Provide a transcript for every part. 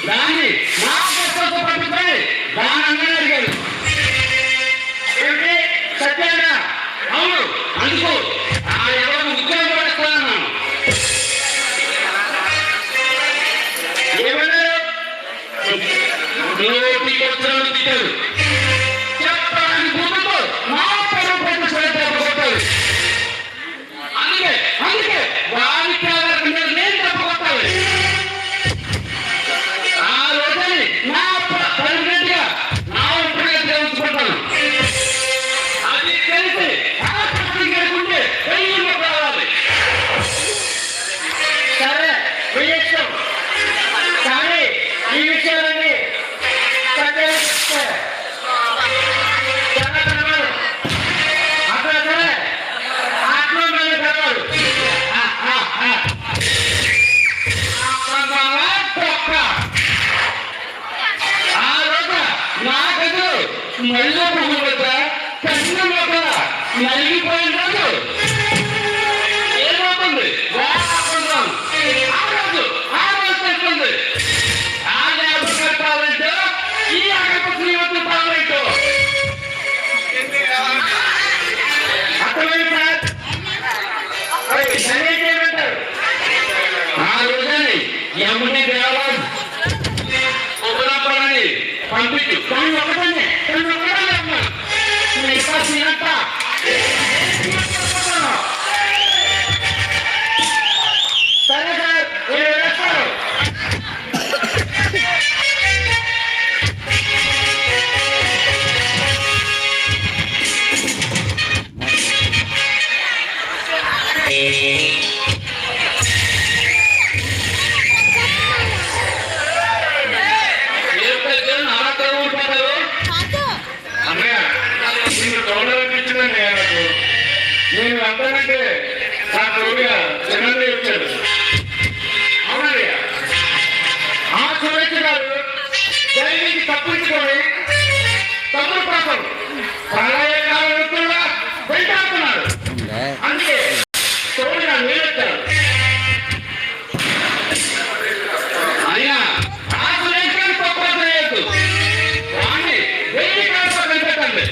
దాన్ని నా పుస్తకం పట్టుకొని దాని అన్నని అడిగాడు. ఏంటి సత్యాన? అవును, అందుకు ఆ ఎవరు ఉద్యోగం పడుతున్నాను. ఏమన్నారు? నోటికి వచ్చిన తిట్టారు. చెప్పడానికి ముందుకు నా పైన పట్టు కొట్టారు. అందుకే వారికి నేను తప్పకొట్టాలి. ఆ రోజుని నా ప్రెసిడెంట్ గా నా ఉపయోగంగా ఉంచుకుంటాను. అది తెలిసి ఆ ప్రతికుంటే వెయ్యి కావాలి. సరే వెయ్యొచ్చు, కానీ ఈ విషయాలన్నీ అక్కడ సరే ఆత్మీయ కలవాలి. ఆ రోజు నా గదు మళ్ళీ పువ్వులతో కష్టంలో నలిగిపోయిన రోజు ఏమవుతుంది? ఆ రోజు తెస్తుంది. ఆ జ్ఞాపకం పాలంటూ ఈ అగప శ్రీమతి పాలంటూ అర్థమైంది సార్. ఏమంటారు? ఆ రోజుని యముని దేవాలయం ఉపరాపడాన్ని పంపించు. కానీ ఒకటండి సరే సార్, మీరు వేస్తారు. నేను అంటానంటే నాకు చిన్నది వచ్చాడు. అవునయ్య, ఆ సురేష్ గారు జైలుకి తప్పించుకొని తమ్ముడు కోసం ప్రళయ కాలంలో వెంటాడుతున్నాడు. అందుకే తోడుగా నిలబెట్టాడు. అయినా ఆ సురేష్ గారు తక్కువ చేయొద్దు. వాడిని 1000 కాలంలో వెంటండి.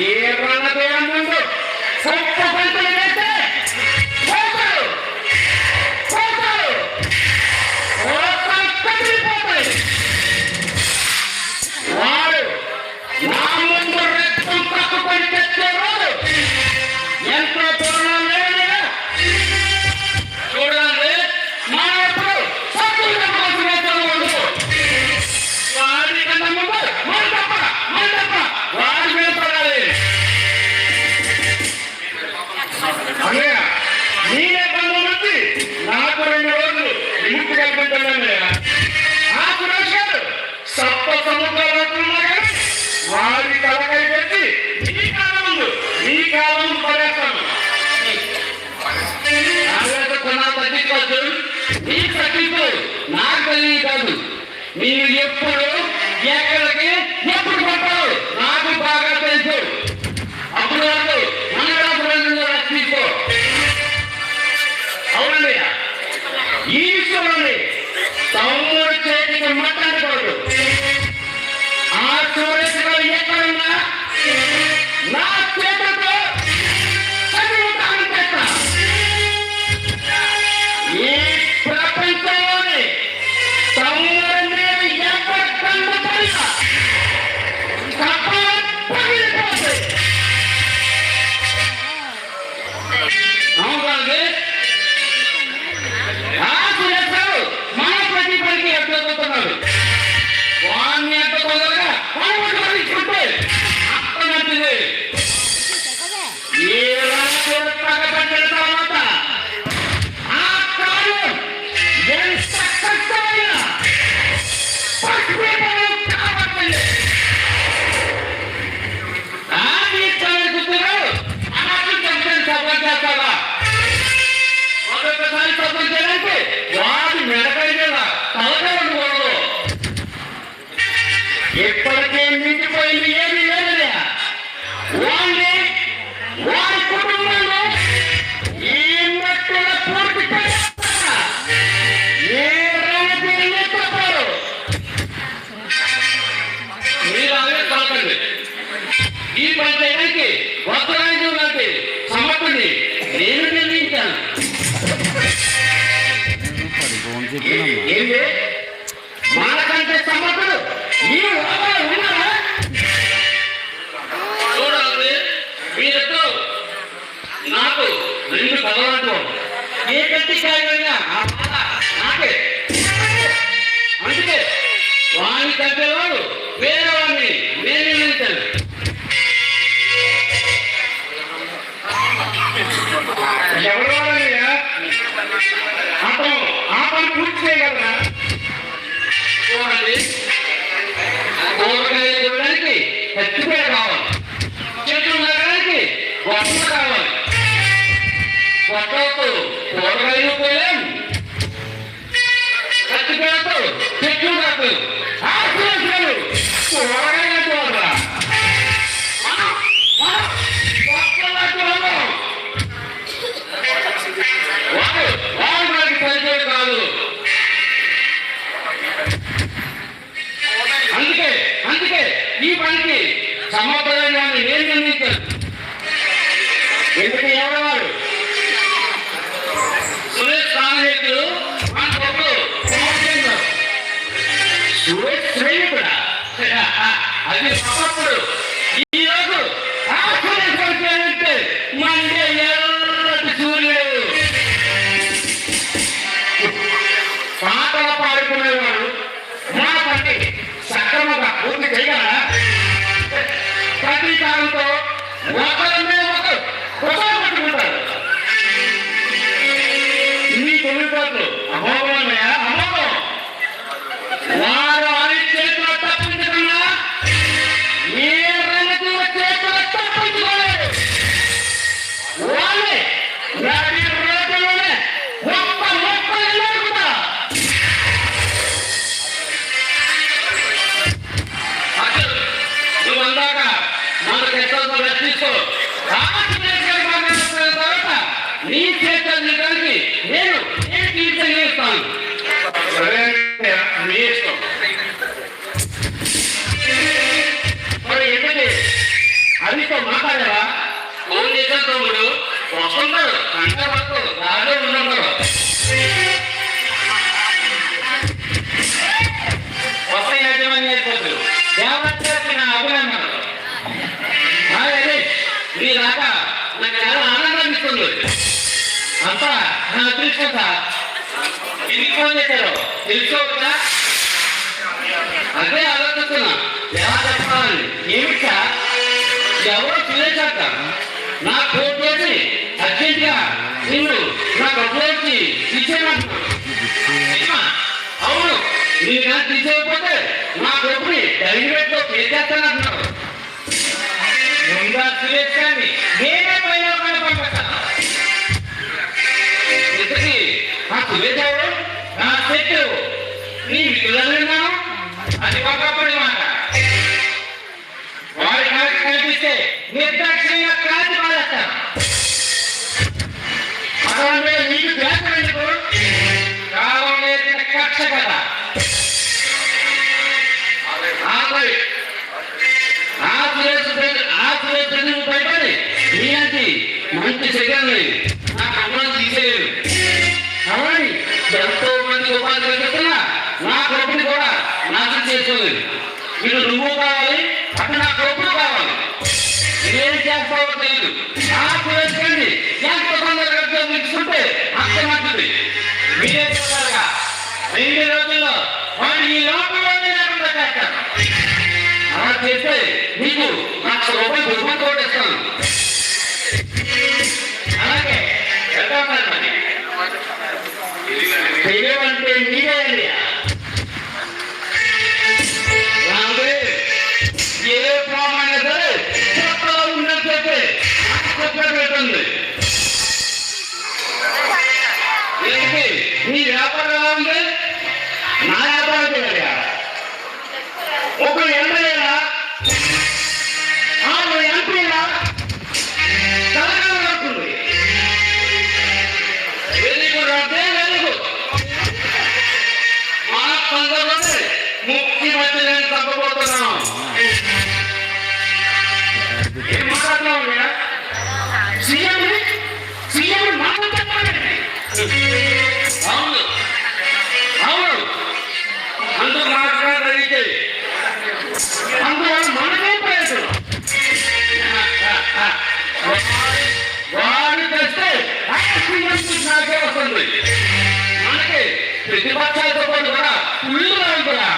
ఏ ప్రాణం ముందు సొంత పంటలు వేస్తే పోతాడు కదిలిపోతాయి. వాడు నా ముందు రక్తం తక్కుకొని తెచ్చే రోజు ఎంతో పూర్ణం లేదగా చూడాలి. మనం ఎప్పుడు సత్తుగా వాడి కన్నా ముందు మన తప్ప వాడి మీద పడాలి. అన్నయ్య, నేనే 10 మంది నాకు 2 రోజులు ఇంటి కల్పించాలన్నయ్య. ఆ సురేష్ గారు సప్త సముద్రాలు వారి తలకై పెట్టి నీ కాలం పడేస్తాను. కొన్నాళ్ళు తగ్గించవచ్చు. నీ తగ్గించు నాకు తెలియ కాదు. మీరు ఎప్పుడు ఎక్కడికి ఎప్పుడు కొట్టారు నాకు బాగా తెలుసు. అప్పుడు వరకు మన రక్షించు. అవునండి, ఈ విషయంలోని తమ్ముడు చేతికి మాట్లాడకూడదు. ఆ సూర్యుడు ఎక్కడున్నా నా చేతులతో చదువుతాను చేస్తా. ఈ ప్రపంచంలోని తమ్ముడు మీద ఎవరు కన్నపడినా పగిలిపోతుంది. అవునండి, మన ప్రతి పనికి ఎట్టుకుతున్నాడు. వాడిని ఎంత తొందరగా పనిపట్టుకుంటే అంత మంచిది. ఏ రాష్ట్రం పగబట్టిన తర్వాత ఆ కార్యం ఎంత కష్టమైనా పట్టుకోవడం కాబట్టి ఆది చదువుతున్నారు. అలాంటి సపోర్ట్ చేస్తావా? ఒకసారి సపోర్ట్ చేయాలంటే వాడి మెడపై తలగా ఉండకూడదు. ఎప్పటికే మించిపోయింది ఏమి లేదనే వాడిని వాడి కుటుంబంలో ఈ మట్టుల పూర్తి ఏ పని పూర్తి చేయగలరా? చూడండి, కూరగాయలు చూడడానికి పచ్చిపేట కావాలి, చెట్లు నగడానికి గొప్ప కావాలి. కొట్టతో కూరగాయలు పోలేం, పచ్చిపేటతో చెట్లు కాదు. కూరగాయలు చూడరా వాడు సరిచేది కాదు. అందుకే ఈ పనికి సమాధానాన్ని నేను నిర్ణయించాను. ఎందుకు ఎవరెవారు సురేష్ స్నేహితుడు మన కొడుకు సురేష్ స్నేహితుడా? అది ఒకప్పుడు. ఈ రోజు ఆ సురేష్ అంటే మండే ఎర్రటి సూర్యుడు. పాటలు పాడుకునేవాడు మన పని సక్రమంగా పూర్తి చేయగలరా? ప్రతీకారంతో ఒకరినే ఒకరు పట్టుకుంటారు. ఇన్ని తొమ్మిది అమోఘమయ్యా, అమోఘం. వారు వారి చేతులు తప్పించకుండా ఏ రైతు చేతులు తప్పించుకోలేదు. వాళ్ళే నడి రోడ్డులోనే గొప్ప మొక్కలు నడుపుతా. నువ్వు అందాక మనకు ఎక్కడో రక్షిస్తూ తర్వాత నీ చేతులు నిజానికి నేను తీర్చగలుగుతాను. మీ ఇష్టం. మరి ఎందుకు అదితో మాట్లాడారా? ఫోన్ చేసిన తమ్ముడు వస్తుంటాడు, గంట వరకు దాడే ఉండరు. కొత్త యాజమాన్యం అయిపోతుంది. దేవతకి నా అభినందనలు. అదే మీ దాకా నాకు చాలా ఆనందాన్ని ఇస్తుంది. అంతా నా అదృష్టం సార్. ఎందుకు ఫోన్ చేశారు తెలుసుకోవద్దా? అదే ఆలోచిస్తున్నా ఎలా చెప్పాలని. ఏమి సార్, ఎవరో చూసేశాక నా ఫోన్ చేసి అర్జెంట్గా నిన్ను నా డబ్బులోకి ఇచ్చేయమంటున్నాను. అవును, మీరు నాకు తీసేయకపోతే నా డబ్బుని డైరెక్ట్ లో పే చేస్తానంటున్నారు. ముందా సురేష్ గారిని నేనే పైన పంపిస్తాను. ఇంతకీ నా సురేష్ ఎవరు? నా చెట్టు నీ విడుదలను అది ఒకప్పుడు మాట. వారి నాకు కనిపిస్తే నిర్దాక్షిణ్యంగా కాల్చి పారేస్తాను. అటువంటి మీకు వ్యాసం ఎందుకు? కాలం నేర్పిన కక్ష కదా. భయపడి నీలాంటి మంచి శరీరాన్ని నా కమ్మని తీసేయలేదు. కాబట్టి ఎంతో మంది ఉపాధి కలిగిస్తున్నా నా కొడుకుని కూడా నాశనం చేసుకోలేదు. మీరు నువ్వు కావాలి, అక్కడ నా కొడుకు కావాలి. ఏం చేస్తావో తెలియదు. నాకు వేసుకోండి, ఎంత తొందరగా తీసుకుంటే అంత మంచిది. మీరే చెప్పారుగా 2 రోజుల్లో వాడు ఈ లోపంలోనే లేకుండా చేస్తాను. అలా చేస్తే నీకు ₹1,00,000 బహుమతి కూడా ఇస్తాను. అలాగే తెలియవంటే మీరే అండి. ఏ ప్రాణమైనా సరే చెప్పలో ఉన్నట్లయితే పెట్టండి. ఏంటి నీ వ్యాపారం ఎలా ఉంది? నా వ్యాపారం చేయాలి. ఒక ఎమ్మెల్యేలా, ఎంపీలా తెలంగాణ వస్తుంది. వెలుగు మన తొందరలోనే ముఖ్యమంత్రిని తప్పబోతున్నాం. ఏం మాట్లాడుతున్నాం? సీఎం మాట చెప్పండి. అవును అవును, అందుకు మాట్లాడగలిగితే అందువల్ల మనమే ప్రయత్నం. వాడు తెస్తే నాకే వస్తుంది. మనకి ప్రతిపక్షాలతో పాటు కూడా ఫుల్గా ఉంటుందా?